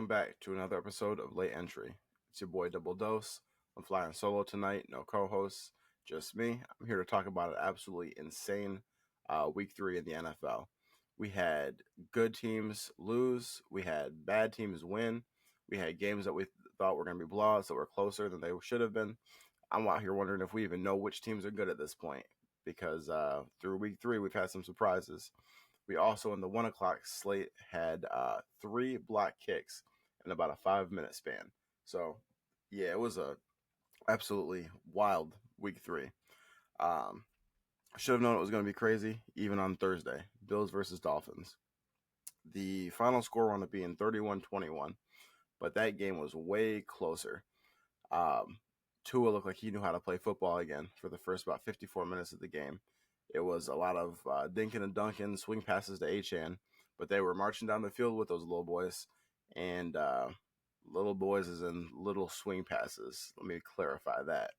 welcome back to another episode of Late Entry. It's your boy Double Dose. I'm flying solo tonight, no co-hosts, just me. I'm here to talk about an absolutely insane week 3 in the NFL. We had good teams lose, we had bad teams win, we had games that we thought were going to be blowouts that were closer than they should have been. I'm out here wondering if we even know which teams are good at this point because through week 3 we've had some surprises. We also, in the 1 o'clock slate, had 3 block kicks in about a 5-minute span. So, yeah, it was a absolutely wild week 3. Should have known it was going to be crazy, even on Thursday. Bills versus Dolphins. The final score wound up being 31-21, but that game was way closer. Tua looked like he knew how to play football again for the first about 54 minutes of the game. It was a lot of dinking and dunking, swing passes to Achane, but they were marching down the field with those little boys. And little boys is in little swing passes. Let me clarify that.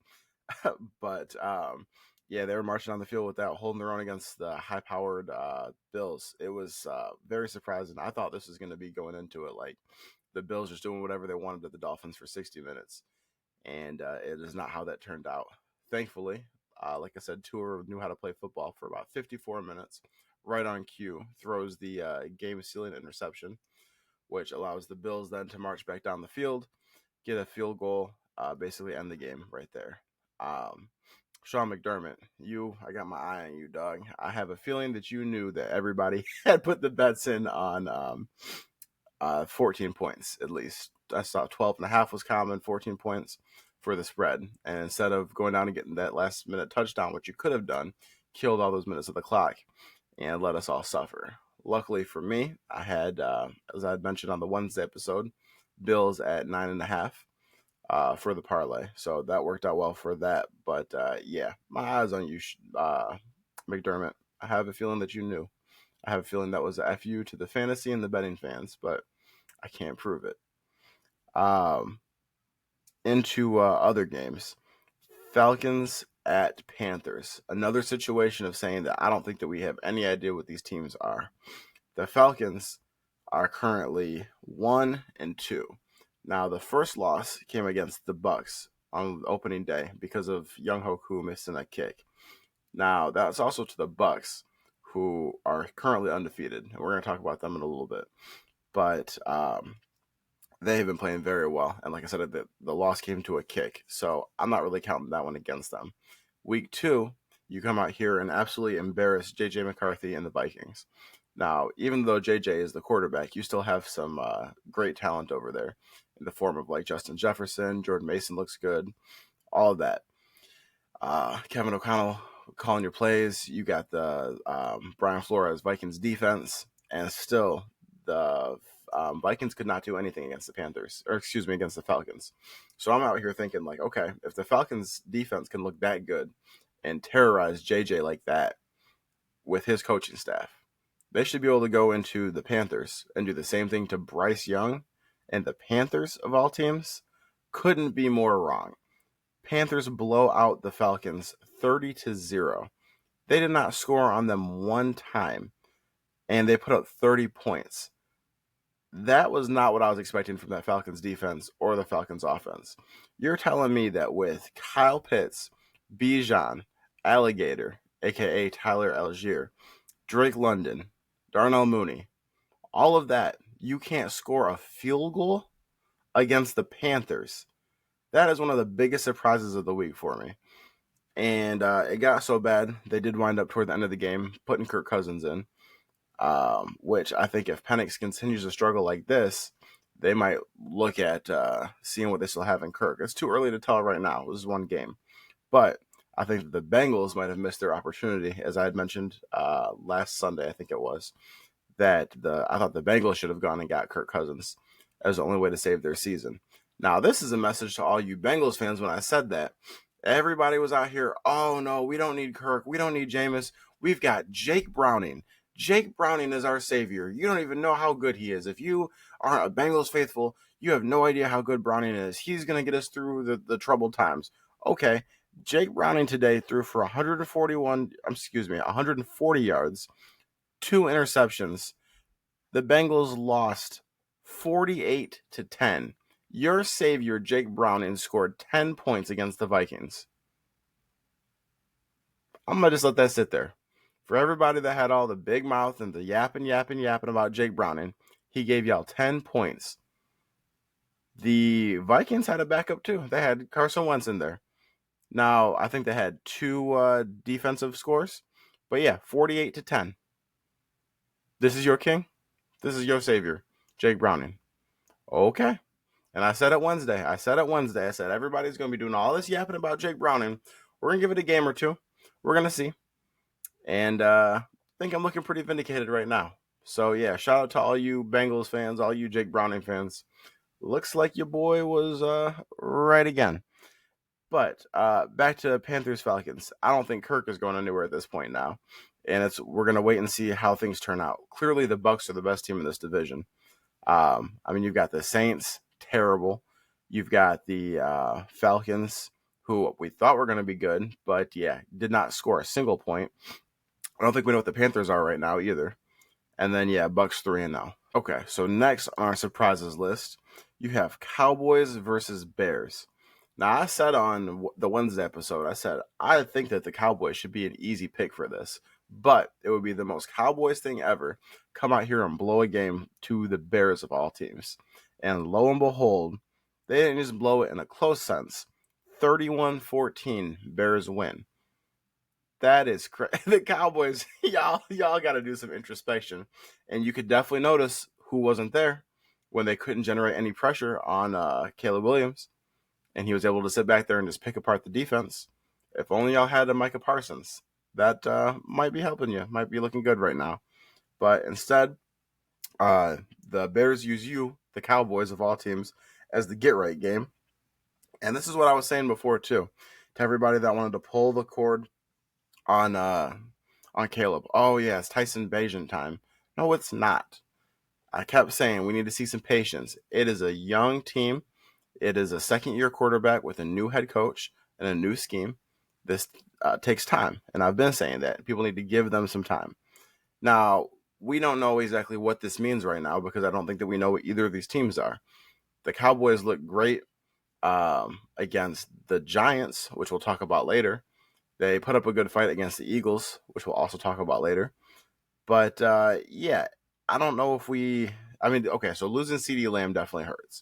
But yeah, they were marching down the field with that, holding their own against the high-powered Bills. It was very surprising. I thought this was going to be going into it like the Bills just doing whatever they wanted to the Dolphins for 60 minutes. And it is not how that turned out. Thankfully, like I said, Tua knew how to play football for about 54 minutes. Right on cue, throws the game-sealing interception, which allows the Bills then to march back down the field, get a field goal, basically end the game right there. Sean McDermott, I got my eye on you, dog. I have a feeling that you knew that everybody had put the bets in on 14 points at least. I saw 12.5 was common, 14 points for the spread. And instead of going down and getting that last minute touchdown, which you could have done, killed all those minutes of the clock and let us all suffer. Luckily for me, I had, as I had mentioned on the Wednesday episode, Bills at 9.5 for the parlay. So that worked out well for that. But yeah, my eyes on you, McDermott. I have a feeling that you knew. I have a feeling that was a FU to the fantasy and the betting fans, but I can't prove it. Into other games. Falcons at Panthers. Another situation of saying that I don't think that we have any idea what these teams are. The Falcons are currently 1-2. Now, the first loss came against the Bucs on opening day because of Young Hoku missing a kick. Now, that's also to the Bucs, who are currently undefeated. And we're going to talk about them in a little bit. But they have been playing very well. And like I said, the loss came to a kick. So I'm not really counting that one against them. Week 2, you come out here and absolutely embarrass J.J. McCarthy and the Vikings. Now, even though J.J. is the quarterback, you still have some great talent over there in the form of like Justin Jefferson, Jordan Mason looks good, all of that. Kevin O'Connell calling your plays. You got the Brian Flores Vikings defense, and still the Vikings could not do anything against the against the Falcons. So I'm out here thinking like, okay, if the Falcons defense can look that good and terrorize JJ like that with his coaching staff, they should be able to go into the Panthers and do the same thing to Bryce Young, and the Panthers of all teams couldn't be more wrong. Panthers blow out the Falcons 30-0. They did not score on them one time, and they put up 30 points. That was not what I was expecting from that Falcons defense or the Falcons offense. You're telling me that with Kyle Pitts, Bijan, Alligator, a.k.a. Tyler Algier, Drake London, Darnell Mooney, all of that, you can't score a field goal against the Panthers. That is one of the biggest surprises of the week for me. And it got so bad, they did wind up toward the end of the game putting Kirk Cousins in. Which I think if Penix continues to struggle like this, they might look at seeing what they still have in Kirk. It's too early to tell right now. This is one game. But I think that the Bengals might have missed their opportunity, as I had mentioned last Sunday, I think it was, that I thought the Bengals should have gone and got Kirk Cousins as the only way to save their season. Now, this is a message to all you Bengals fans when I said that. Everybody was out here, oh, no, we don't need Kirk. We don't need Jameis. We've got Jake Browning. Jake Browning is our savior. You don't even know how good he is. If you aren't a Bengals faithful, you have no idea how good Browning is. He's going to get us through the troubled times. Okay, Jake Browning today threw for 140 yards, 2 interceptions. The Bengals lost 48-10. Your savior, Jake Browning, scored 10 points against the Vikings. I'm going to just let that sit there. For everybody that had all the big mouth and the yapping about Jake Browning, he gave y'all 10 points. The Vikings had a backup too. They had Carson Wentz in there. Now, I think they had 2 defensive scores. But yeah, 48-10. This is your king. This is your savior, Jake Browning. Okay. And I said it Wednesday. I said everybody's going to be doing all this yapping about Jake Browning. We're going to give it a game or two. We're going to see. And I think I'm looking pretty vindicated right now. So, yeah, shout out to all you Bengals fans, all you Jake Browning fans. Looks like your boy was right again. But back to Panthers Falcons. I don't think Kirk is going anywhere at this point now. And we're going to wait and see how things turn out. Clearly, the Bucs are the best team in this division. You've got the Saints, terrible. You've got the Falcons, who we thought were going to be good, but yeah, did not score a single point. I don't think we know what the Panthers are right now either. And then, yeah, Bucs 3-0. Okay, so next on our surprises list, you have Cowboys versus Bears. Now, I said on the Wednesday episode, I think that the Cowboys should be an easy pick for this, but it would be the most Cowboys thing ever. Come out here and blow a game to the Bears of all teams. And lo and behold, they didn't just blow it in a close sense. 31-14, Bears win. That is crazy. The Cowboys, y'all got to do some introspection. And you could definitely notice who wasn't there when they couldn't generate any pressure on Caleb Williams. And he was able to sit back there and just pick apart the defense. If only y'all had a Micah Parsons. That might be helping you. Might be looking good right now. But instead, the Bears use you, the Cowboys of all teams, as the get-right game. And this is what I was saying before, too. To everybody that wanted to pull the cord on Caleb. Oh, yeah, it's Tyson Bagent time. No, it's not. I kept saying we need to see some patience. It is a young team. It is a second-year quarterback with a new head coach and a new scheme. This takes time, and I've been saying that. People need to give them some time. Now, we don't know exactly what this means right now because I don't think that we know what either of these teams are. The Cowboys look great against the Giants, which we'll talk about later. They put up a good fight against the Eagles, which we'll also talk about later. But, yeah, I don't know if so losing CeeDee Lamb definitely hurts.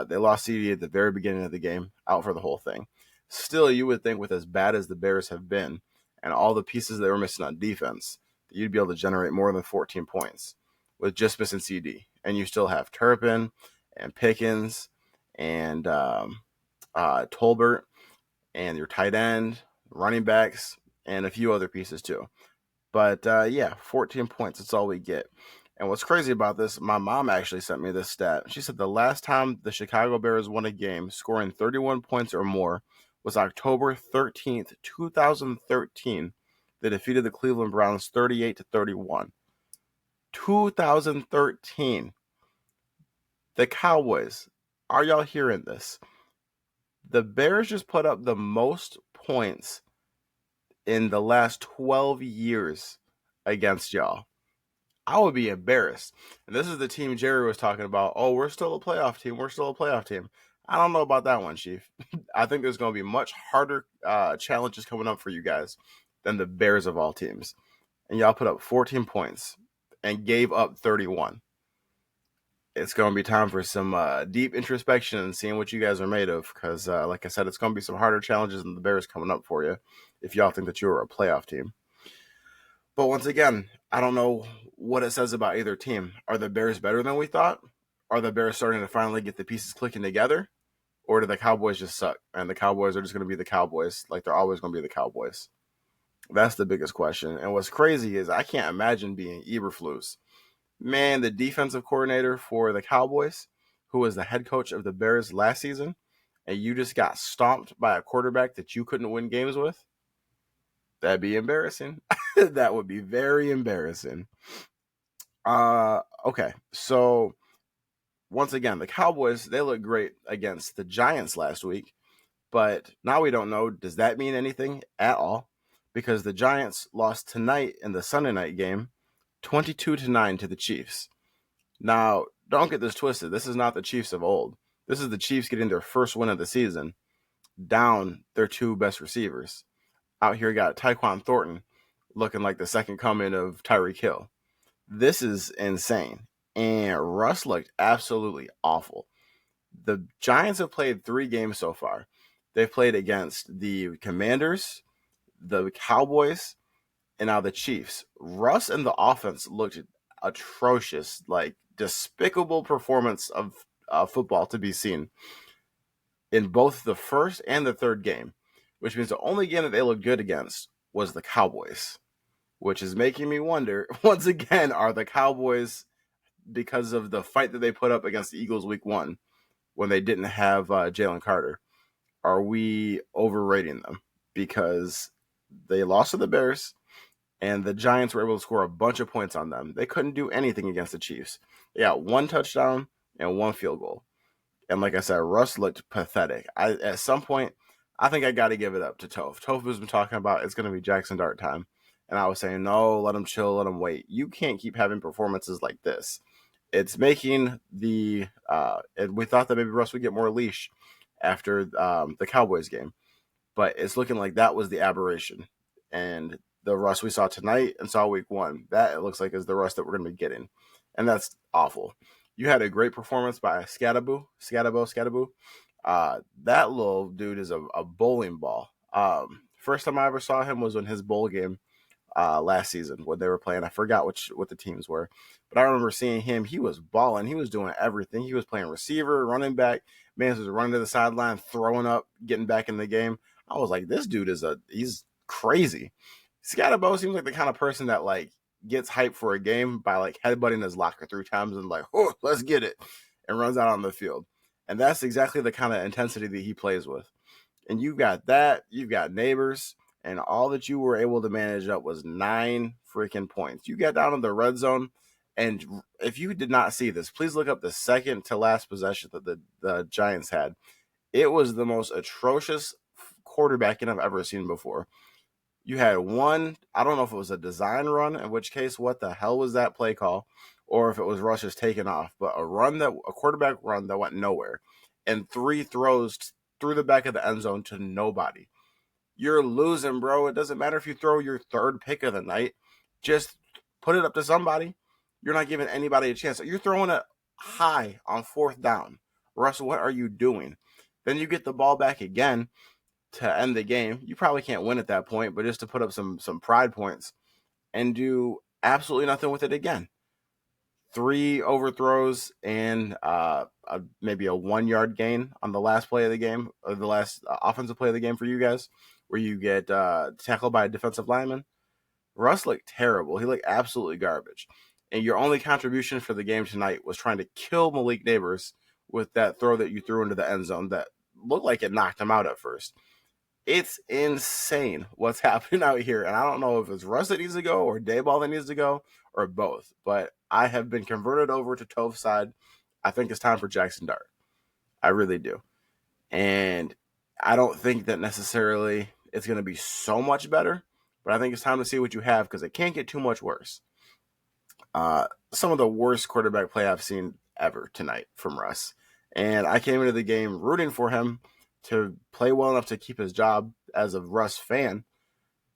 They lost CeeDee at the very beginning of the game, out for the whole thing. Still, you would think with as bad as the Bears have been and all the pieces they were missing on defense, that you'd be able to generate more than 14 points with just missing CeeDee. And you still have Turpin and Pickens and Tolbert and your tight end, running backs, and a few other pieces too. But, 14 points, that's all we get. And what's crazy about this, my mom actually sent me this stat. She said the last time the Chicago Bears won a game scoring 31 points or more was October 13th, 2013. They defeated the Cleveland Browns 38-31. 2013. The Cowboys, are y'all hearing this? The Bears just put up the most points in the last 12 years against y'all. I would be embarrassed. And this is the team Jerry was talking about. Oh, we're still a playoff team. I don't know about that one, Chief. I think there's going to be much harder challenges coming up for you guys than the Bears of all teams. And y'all put up 14 points and gave up 31. It's going to be time for some deep introspection and seeing what you guys are made of. Because, like I said, it's going to be some harder challenges than the Bears coming up for you if y'all think that you're a playoff team. But once again, I don't know what it says about either team. Are the Bears better than we thought? Are the Bears starting to finally get the pieces clicking together? Or do the Cowboys just suck? And the Cowboys are just going to be the Cowboys, like they're always going to be the Cowboys. That's the biggest question. And what's crazy is I can't imagine being Eberflus. Man, the defensive coordinator for the Cowboys, who was the head coach of the Bears last season, and you just got stomped by a quarterback that you couldn't win games with? That'd be embarrassing. That would be very embarrassing. Okay, so once again, the Cowboys, they look great against the Giants last week, but now we don't know, does that mean anything at all? Because the Giants lost tonight in the Sunday night game, 22-9 to the Chiefs. Now, don't get this twisted. This is not the Chiefs of old. This is the Chiefs getting their first win of the season, down their two best receivers. Out here, got Tyquan Thornton looking like the second coming of Tyreek Hill. This is insane. And Russ looked absolutely awful. The Giants have played 3 games so far. They've played against the Commanders, the Cowboys, and now the Chiefs. Russ and the offense looked atrocious, like despicable performance of football to be seen in both the first and the third game, which means the only game that they looked good against was the Cowboys, which is making me wonder, once again, are the Cowboys, because of the fight that they put up against the Eagles week 1 when they didn't have Jalen Carter, are we overrating them? Because they lost to the Bears, and the Giants were able to score a bunch of points on them. They couldn't do anything against the Chiefs. They got 1 touchdown and 1 field goal. And like I said, Russ looked pathetic. At some point, I think I got to give it up to Toph. Toph has been talking about it's going to be Jackson Dart time. And I was saying, no, let him chill, let him wait. You can't keep having performances like this. It's making the and we thought that maybe Russ would get more leash after the Cowboys game. But it's looking like that was the aberration. And the Russ we saw tonight and saw week 1, that it looks like is the Russ that we're going to be getting. And that's awful. You had a great performance by Scadaboo. That little dude is a bowling ball. First time I ever saw him was in his bowl game last season when they were playing. I forgot what the teams were. But I remember seeing him. He was balling. He was doing everything. He was playing receiver, running back. Man was running to the sideline, throwing up, getting back in the game. I was like, this dude he's crazy. Scadaboo seems like the kind of person that like gets hyped for a game by like headbutting his locker 3 times and like, oh, let's get it, and runs out on the field. And that's exactly the kind of intensity that he plays with. And you've got that, you've got Neighbors, and all that you were able to manage up was 9 freaking points. You got down in the red zone, and if you did not see this, please look up the second to last possession that the Giants had. It was the most atrocious quarterbacking I've ever seen before. You had one, I don't know if it was a design run, in which case, what the hell was that play call? Or if it was Russ just taking off, but a quarterback run that went nowhere, and 3 throws through the back of the end zone to nobody. You're losing, bro. It doesn't matter if you throw your 3rd pick of the night. Just put it up to somebody. You're not giving anybody a chance. You're throwing it high on 4th down. Russ, what are you doing? Then you get the ball back again to end the game. You probably can't win at that point, but just to put up some pride points and do absolutely nothing with it again. 3 overthrows and maybe a 1-yard gain on the last play of the game, or the last offensive play of the game for you guys, where you get tackled by a defensive lineman. Russ looked terrible. He looked absolutely garbage. And your only contribution for the game tonight was trying to kill Malik Neighbors with that throw that you threw into the end zone that looked like it knocked him out at first. It's insane what's happening out here. And I don't know if it's Russ that needs to go or Dayball that needs to go or both. But I have been converted over to Toph's side. I think it's time for Jackson Dart. I really do. And I don't think that necessarily it's going to be so much better. But I think it's time to see what you have because it can't get too much worse. Some of the worst quarterback play I've seen ever tonight from Russ. And I came into the game rooting for him to play well enough to keep his job as a Russ fan,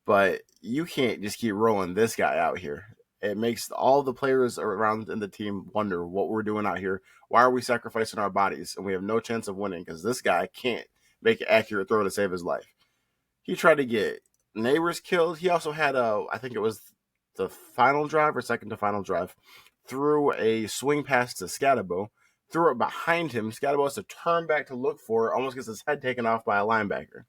but you can't just keep rolling this guy out here. It makes all the players around in the team wonder what we're doing out here. Why are we sacrificing our bodies? And we have no chance of winning because this guy can't make an accurate throw to save his life. He tried to get Neighbors killed. He also had I think it was the final drive or second to final drive, threw a swing pass to Scadaboo, threw it behind him. Scadaboo has to turn back to look for it, almost gets his head taken off by a linebacker.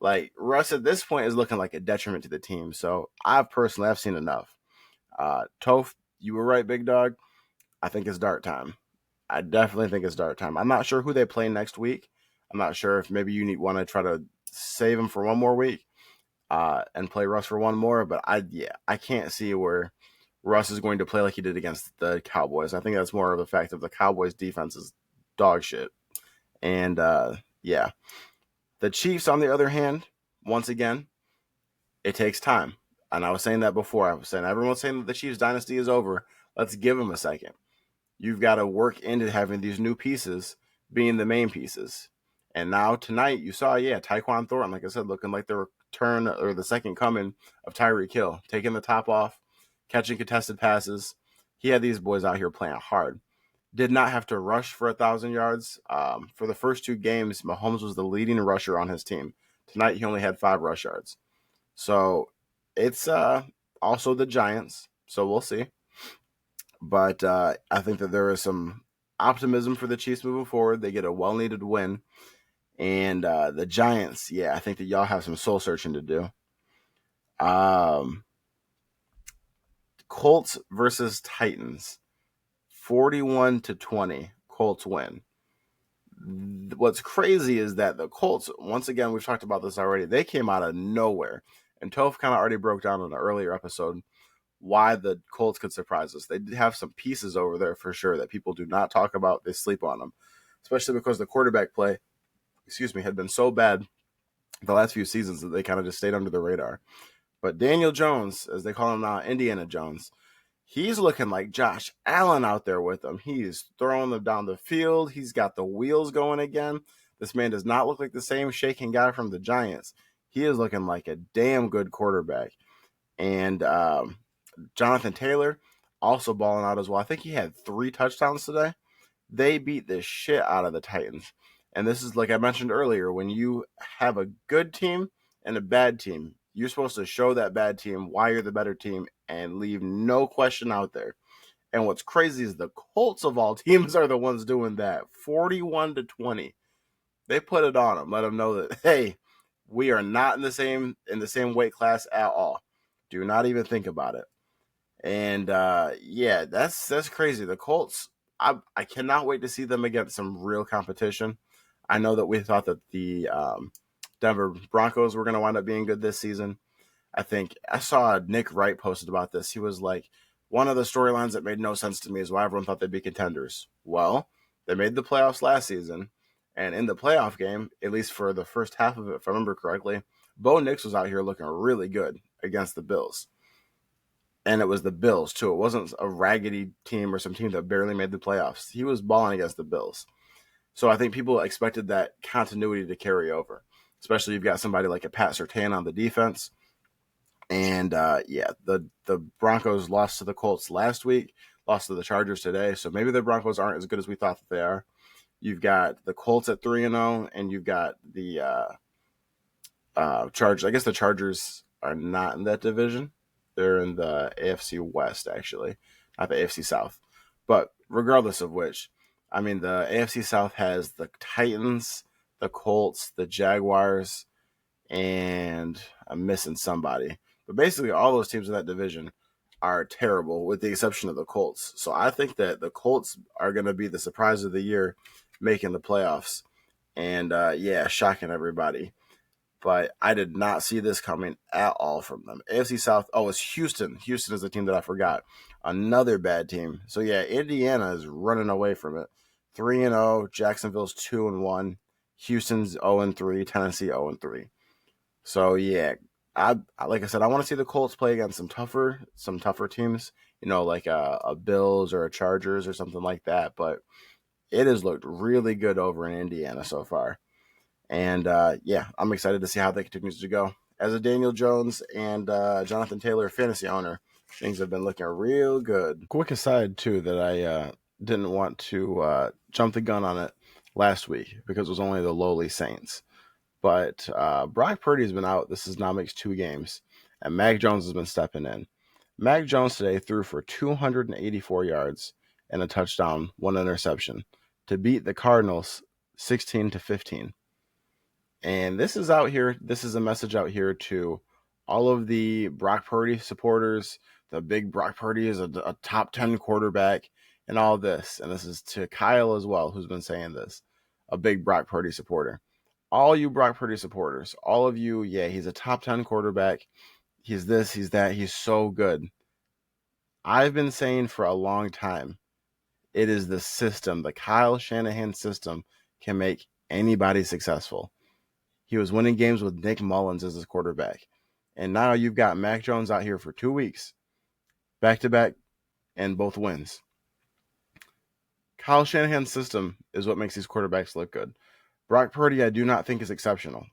Like, Russ at this point is looking like a detriment to the team. So I've seen enough. Toph, you were right, big dog. I think it's Dart time. I definitely think it's Dart time. I'm not sure who they play next week. I'm not sure if maybe you want to try to save him for one more week and play Russ for one more. But I can't see where Russ is going to play like he did against the Cowboys. I think that's more of the fact of the Cowboys' defense is dog shit. And, The Chiefs, on the other hand, once again, it takes time. And I was saying that before. I was saying everyone's saying that the Chiefs dynasty is over. Let's give them a second. you've got to work into having these new pieces being the main pieces. And now tonight you saw, Tyquan Thornton, like I said, looking like the return or the second coming of Tyreek Hill, taking the top off, catching contested passes. He had these boys out here playing hard. Did not have to rush for 1,000 yards. For the first 2 games, Mahomes was the leading rusher on his team. Tonight he only had 5 rush yards. So it's also the Giants, so we'll see. But I think that there is some optimism for the Chiefs moving forward. They get a well-needed win. And the Giants, I think that y'all have some soul searching to do. Colts versus Titans, 41-20. Colts win. What's crazy is that the Colts, once again, we've talked about this already, they came out of nowhere. And Toph kind of already broke down in an earlier episode why the Colts could surprise us. They did have some pieces over there for sure that people do not talk about. They sleep on them, especially because the quarterback play, had been so bad the last few seasons that they kind of just stayed under the radar. But Daniel Jones, as they call him now, Indiana Jones, he's looking like Josh Allen out there with them. He's throwing them down the field. He's got the wheels going again. This man does not look like the same shaking guy from the Giants. He is looking like a damn good quarterback. And Jonathan Taylor also balling out as well. I think he had 3 touchdowns today. They beat the shit out of the Titans. And this is, like I mentioned earlier, when you have a good team and a bad team, you're supposed to show that bad team why you're the better team and leave no question out there. And what's crazy is the Colts of all teams are the ones doing that. 41-20. They put it on them. Let them know that, hey, we are not in the same weight class at all. Do not even think about it. And that's crazy. The Colts, I cannot wait to see them against some real competition. I know that we thought that the Denver Broncos were going to wind up being good this season. I think I saw Nick Wright posted about this. He was like, one of the storylines that made no sense to me is why everyone thought they'd be contenders. Well, they made the playoffs last season, and in the playoff game, at least for the first half of it, if I remember correctly, Bo Nix was out here looking really good against the Bills. And it was the Bills, too. It wasn't a raggedy team or some team that barely made the playoffs. He was balling against the Bills. So I think people expected that continuity to carry over, especially you've got somebody like a Pat Surtain on the defense. And, the Broncos lost to the Colts last week, lost to the Chargers today. So maybe the Broncos aren't as good as we thought that they are. You've got the Colts at 3-0, and you've got the Chargers. I guess the Chargers are not in that division. They're in the AFC West, actually, not the AFC South. But regardless of which, I mean, the AFC South has the Titans, the Colts, the Jaguars, and I'm missing somebody. But basically, all those teams in that division are terrible, with the exception of the Colts. So I think that the Colts are going to be the surprise of the year, making the playoffs. And, shocking everybody. But I did not see this coming at all from them. AFC South, it's Houston. Houston is the team that I forgot. Another bad team. So, Indiana is running away from it. 3-0, Jacksonville's 2-1, Houston's 0-3, Tennessee 0-3. So, like I said, I want to see the Colts play against some tougher teams, like a Bills or a Chargers or something like that. But it has looked really good over in Indiana so far. And, I'm excited to see how that continues to go. As a Daniel Jones and Jonathan Taylor fantasy owner, things have been looking real good. Quick aside, too, that I didn't want to jump the gun on it last week because it was only the lowly Saints. But Brock Purdy has been out. This is now makes 2 games. And Mac Jones has been stepping in. Mac Jones today threw for 284 yards and a touchdown, 1 interception to beat the Cardinals 16-15. And this is a message out here to all of the Brock Purdy supporters. The big Brock Purdy is a top 10 quarterback and all this. And this is to Kyle as well, who's been saying this, a big Brock Purdy supporter. All you Brock Purdy supporters, all of you, he's a top 10 quarterback. He's this, he's that. He's so good. I've been saying for a long time, it is the system. The Kyle Shanahan system can make anybody successful. He was winning games with Nick Mullins as his quarterback. And now you've got Mac Jones out here for 2 weeks, back-to-back, and both wins. Kyle Shanahan's system is what makes these quarterbacks look good. Brock Purdy, I do not think is exceptional.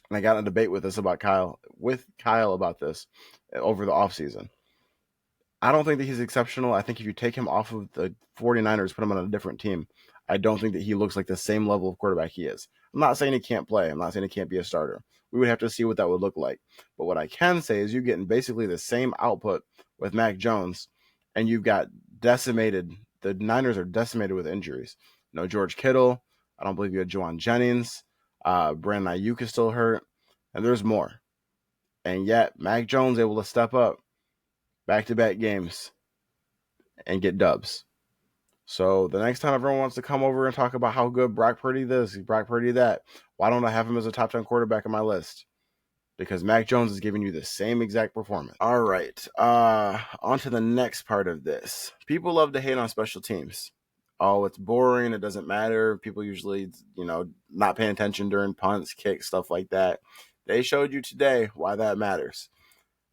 And I got in a debate with Kyle about this over the offseason. I don't think that he's exceptional. I think if you take him off of the 49ers, put him on a different team, I don't think that he looks like the same level of quarterback he is. I'm not saying he can't play. I'm not saying he can't be a starter. We would have to see what that would look like. But what I can say is you're getting basically the same output with Mac Jones, and you've got decimated. The Niners are decimated with injuries. No George Kittle. I don't believe you had Juwan Jennings. Brandon Ayuk is still hurt. And there's more. And yet, Mac Jones able to step up back-to-back games and get dubs. So the next time everyone wants to come over and talk about how good Brock Purdy this, Brock Purdy that, why don't I have him as a top 10 quarterback on my list? Because Mac Jones is giving you the same exact performance. All right, on to the next part of this. People love to hate on special teams. Oh, it's boring. It doesn't matter. People usually, not paying attention during punts, kicks, stuff like that. They showed you today why that matters.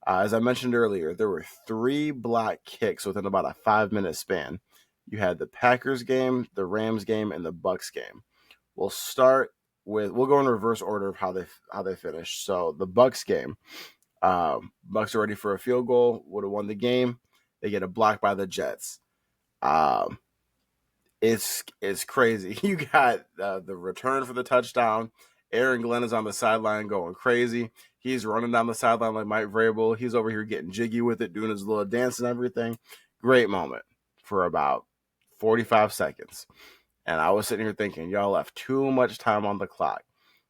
As I mentioned earlier, there were 3 block kicks within about a 5-minute span. You had the Packers game, the Rams game, and the Bucks game. We'll go in reverse order of how they finished. So the Bucks game, Bucks are ready for a field goal, would have won the game. They get a block by the Jets. It's crazy. You got the return for the touchdown. Aaron Glenn is on the sideline going crazy. He's running down the sideline like Mike Vrabel. He's over here getting jiggy with it, doing his little dance and everything. Great moment for about 45 seconds. And I was sitting here thinking, y'all left too much time on the clock.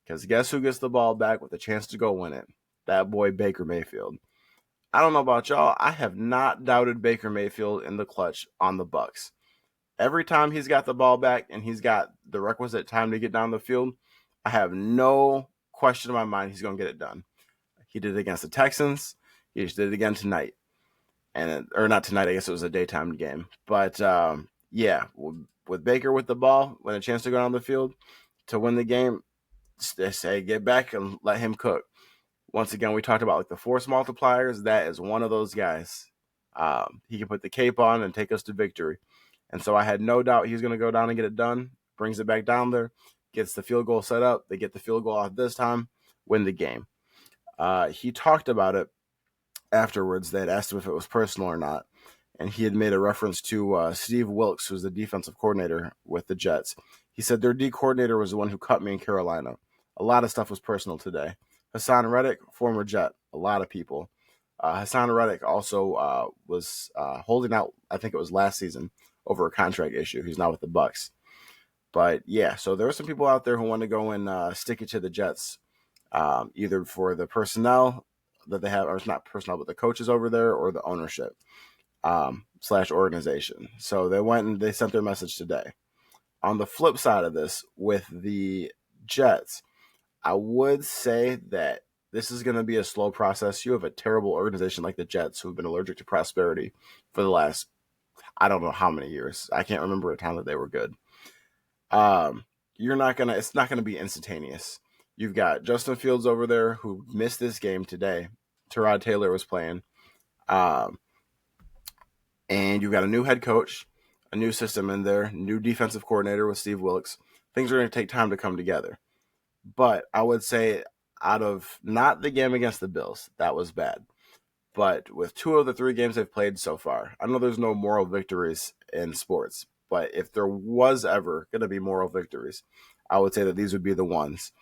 Because guess who gets the ball back with a chance to go win it? That boy Baker Mayfield. I don't know about y'all. I have not doubted Baker Mayfield in the clutch on the Bucks. Every time he's got the ball back and he's got the requisite time to get down the field, I have no question in my mind he's going to get it done. He did it against the Texans. He just did it again tonight. Or not tonight, I guess it was a daytime game. But, with Baker with the ball, when a chance to go down the field to win the game, they say get back and let him cook. Once again, we talked about the force multipliers. That is one of those guys. He can put the cape on and take us to victory. And so I had no doubt he's going to go down and get it done, brings it back down there, gets the field goal set up. They get the field goal off this time, win the game. He talked about it afterwards. They had asked him if it was personal or not. And he had made a reference to Steve Wilkes, who's the defensive coordinator with the Jets. He said their D coordinator was the one who cut me in Carolina. A lot of stuff was personal today. Hassan Reddick, former Jet, a lot of people. Hassan Reddick also was holding out, I think it was last season, over a contract issue. He's now with the Bucks. But yeah, so there are some people out there who want to go and stick it to the Jets, either for the personnel that they have, or it's not personnel, but the coaches over there or the ownership / organization. So they went and they sent their message today. On the flip side of this, with the Jets, I would say that this is going to be a slow process. You have a terrible organization like the Jets who have been allergic to prosperity for the last, I don't know how many years. I can't remember a time that they were good. It's not going to be instantaneous. You've got Justin Fields over there who missed this game today. Tyrod Taylor was playing. And you've got a new head coach, a new system in there, new defensive coordinator with Steve Wilkes. Things are going to take time to come together. But I would say out of not the game against the Bills, that was bad. But with 2 of the 3 games they've played so far, I know there's no moral victories in sports, but if there was ever going to be moral victories, I would say that these would be the ones.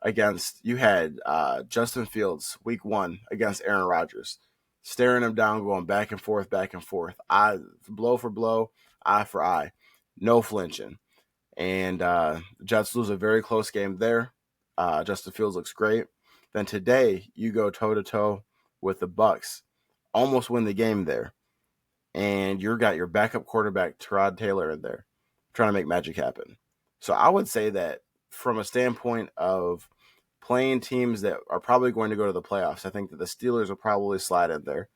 You had Justin Fields, week 1, against Aaron Rodgers, staring him down, going back and forth, blow for blow, eye for eye, no flinching. And the Jets lose a very close game there. Justin Fields looks great. Then today, you go toe-to-toe with the Bucks, almost win the game there. And you got your backup quarterback, Tyrod Taylor, in there, trying to make magic happen. So I would say that from a standpoint of playing teams that are probably going to go to the playoffs, I think that the Steelers will probably slide in there,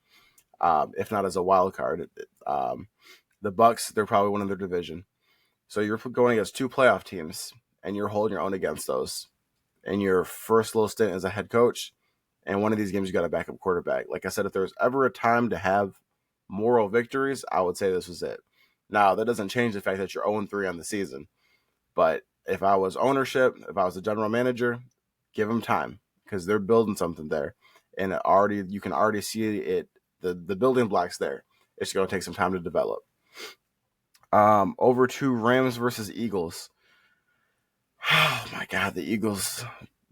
if not as a wild card. The Bucks, they're probably winning their division. So you're going against 2 playoff teams, and you're holding your own against those. In your first little stint as a head coach, and one of these games you got a backup quarterback. Like I said, if there was ever a time to have moral victories, I would say this was it. Now, that doesn't change the fact that you're 0-3 on the season. But if I was ownership, if I was a general manager, give them time because they're building something there. And you can already see it, the building blocks there. It's going to take some time to develop. Over to Rams versus Eagles. Oh my God, the Eagles,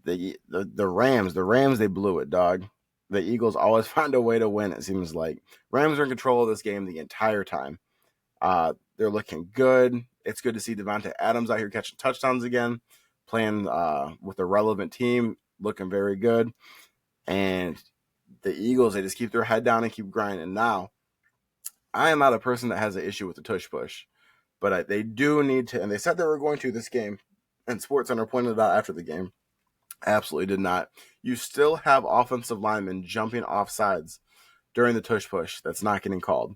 the Rams, they blew it, dog. The Eagles always find a way to win. It seems like Rams are in control of this game the entire time. They're looking good. It's good to see Devontae Adams out here catching touchdowns again, playing with a relevant team, looking very good. And the Eagles, they just keep their head down and keep grinding. Now, I am not a person that has an issue with the tush push, but they do need to, and they said they were going to this game, and SportsCenter pointed it out after the game. Absolutely did not. You still have offensive linemen jumping off sides during the tush push. That's not getting called.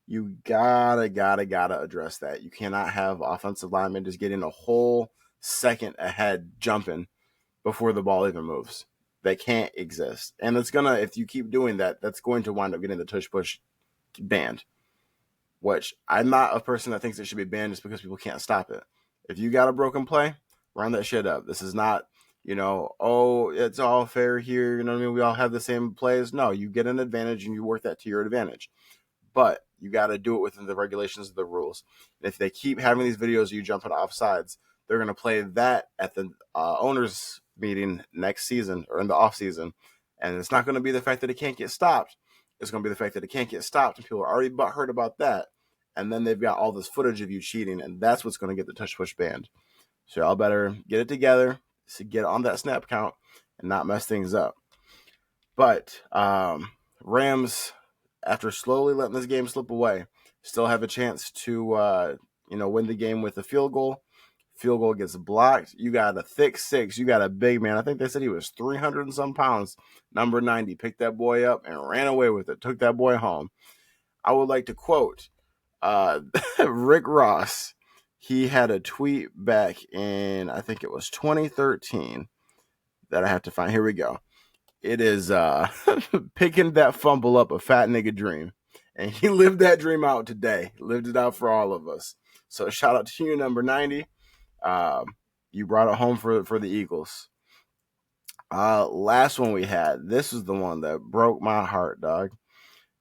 You gotta address that. You cannot have offensive linemen just getting a whole second ahead jumping before the ball even moves. That can't exist. And it's gonna, if you keep doing that, that's going to wind up getting the tush push banned. Which I'm not a person that thinks it should be banned just because people can't stop it. If you got a broken play, round that shit up. This is not, it's all fair here. You know what I mean? We all have the same plays. No, you get an advantage and you work that to your advantage. But you got to do it within the regulations of the rules. And if they keep having these videos of you jumping off sides, they're going to play that at the owners meeting next season or in the off season. And it's not going to be the fact that it can't get stopped. It's going to be the fact that it can't get stopped, and people are already butthurt about that. And then they've got all this footage of you cheating, and that's what's going to get the tush push banned. So y'all better get it together to get on that snap count and not mess things up. But Rams, after slowly letting this game slip away, still have a chance to win the game with a field goal. Field goal gets blocked. You got a thick six. You got a big man. I think they said he was 300 and some pounds. Number 90 picked that boy up and ran away with it. Took that boy home. I would like to quote Rick Ross. He had a tweet back in, I think it was 2013 that I have to find. Here we go. It is picking that fumble up a fat nigga dream. And he lived that dream out today. Lived it out for all of us. So shout out to you, number 90. You brought it home for the Eagles. Last one we had. This was the one that broke my heart, dog.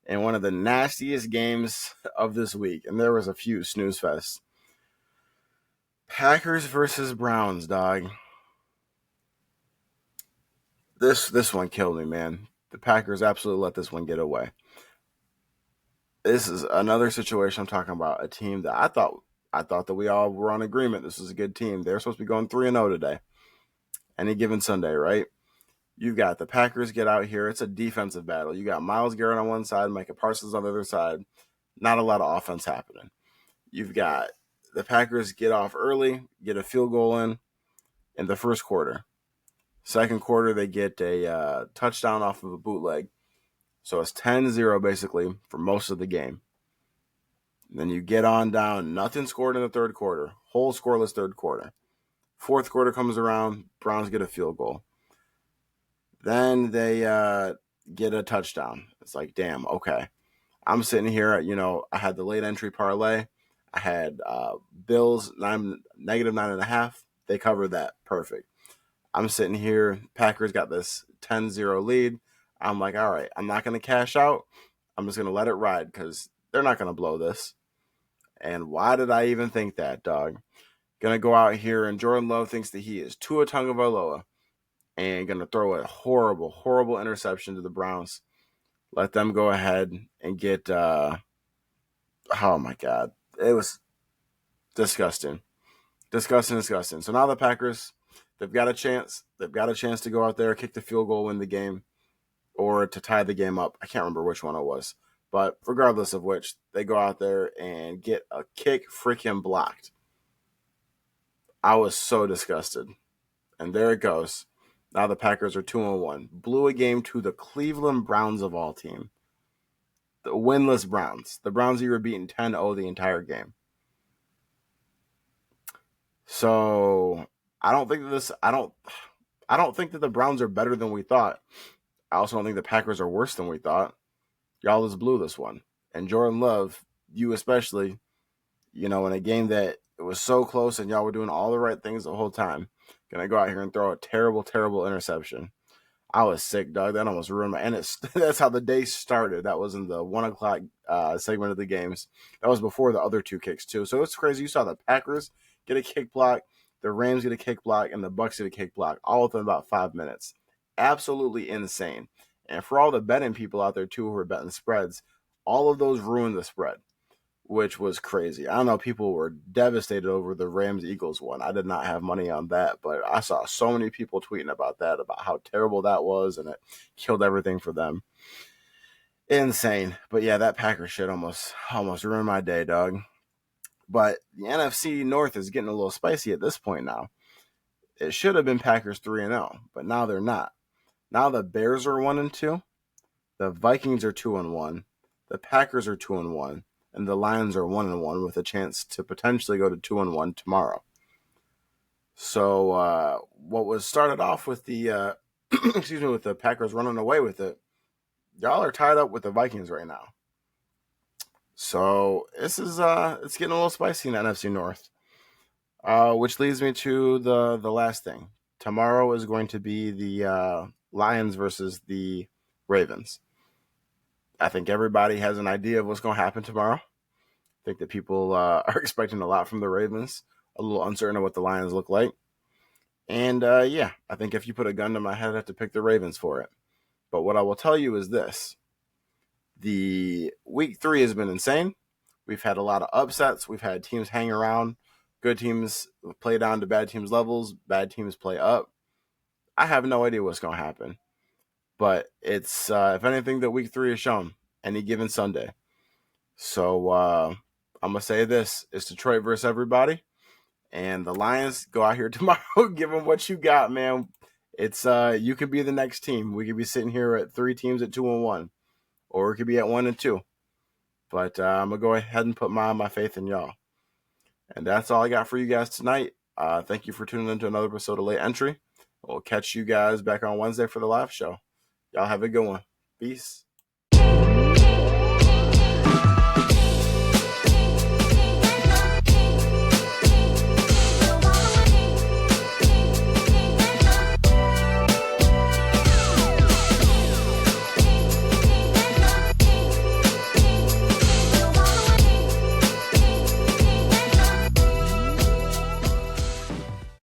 And one of the nastiest games of this week. And there was a few snooze fests. Packers versus Browns, dog. This one killed me, man. The Packers absolutely let this one get away. This is another situation I'm talking about. A team that I thought that we all were on agreement. This was a good team. They're supposed to be going 3-0 today. Any given Sunday, right? You've got the Packers get out here. It's a defensive battle. You got Myles Garrett on one side, Micah Parsons on the other side. Not a lot of offense happening. You've got the Packers get off early, get a field goal in the first quarter. Second quarter, they get a touchdown off of a bootleg. So it's 10-0 basically for most of the game. Then you get on down. Nothing scored in the third quarter. Whole scoreless third quarter. Fourth quarter comes around. Browns get a field goal. Then they get a touchdown. It's like, damn, okay. I'm sitting here, I had the late entry parlay. I had Bills -9.5. They covered that. Perfect. I'm sitting here. Packers got this 10-0 lead. I'm like, all right, I'm not going to cash out. I'm just going to let it ride because they're not going to blow this. And why did I even think that, dog? Going to go out here, and Jordan Love thinks that he is Tua Tagovailoa and going to throw a horrible, horrible interception to the Browns. Let them go ahead and get oh, my God. It was disgusting. Disgusting. So now the Packers, they've got a chance. They've got a chance to go out there, kick the field goal, win the game, or to tie the game up. I can't remember which one it was. But regardless of which, they go out there and get a kick freaking blocked. I was so disgusted. And there it goes. Now the Packers are 2-1. Blew a game to the Cleveland Browns of all team. The winless Browns. The Browns you were beating 10-0 the entire game. So I don't think that the Browns are better than we thought. I also don't think the Packers are worse than we thought. Y'all just blew this one. And Jordan Love, you especially, in a game that it was so close and y'all were doing all the right things the whole time. Gonna go out here and throw a terrible, terrible interception. I was sick, dog. That almost ruined my. And that's how the day started. That was in the 1 o'clock segment of the games. That was before the other two kicks too. So it's crazy. You saw the Packers get a kick block, the Rams get a kick block, and the Bucs get a kick block, all within about 5 minutes. Absolutely insane. And for all the betting people out there too who are betting spreads, all of those ruined the spread, which was crazy. I don't know, people were devastated over the Rams-Eagles one. I did not have money on that, but I saw so many people tweeting about that, about how terrible that was, and it killed everything for them. Insane. But yeah, that Packers shit almost ruined my day, dog. But the NFC North is getting a little spicy at this point now. It should have been Packers 3-0, but now they're not. Now the Bears are 1-2, the Vikings are 2-1, the Packers are 2-1, and the Lions are 1-1 with a chance to potentially go to 2-1 tomorrow. So what was started off with the with the Packers running away with it, y'all are tied up with the Vikings right now. So this is it's getting a little spicy in the NFC North. Which leads me to the last thing. Tomorrow is going to be the Lions versus the Ravens. I think everybody has an idea of what's going to happen tomorrow. I think that people are expecting a lot from the Ravens. A little uncertain of what the Lions look like. And I think if you put a gun to my head, I'd have to pick the Ravens for it. But what I will tell you is this. The week 3 has been insane. We've had a lot of upsets. We've had teams hang around. Good teams play down to bad teams' levels. Bad teams play up. I have no idea what's going to happen. But it's, if anything, that week 3 has shown any given Sunday. So I'm going to say this. It's Detroit versus everybody. And the Lions go out here tomorrow. Give them what you got, man. It's you could be the next team. We could be sitting here at 3 teams at 2-1. Or we could be at 1-2. But I'm going to go ahead and put my faith in y'all. And that's all I got for you guys tonight. Thank you for tuning in to another episode of Late Entry. We'll catch you guys back on Wednesday for the live show. Y'all have a good one. Peace.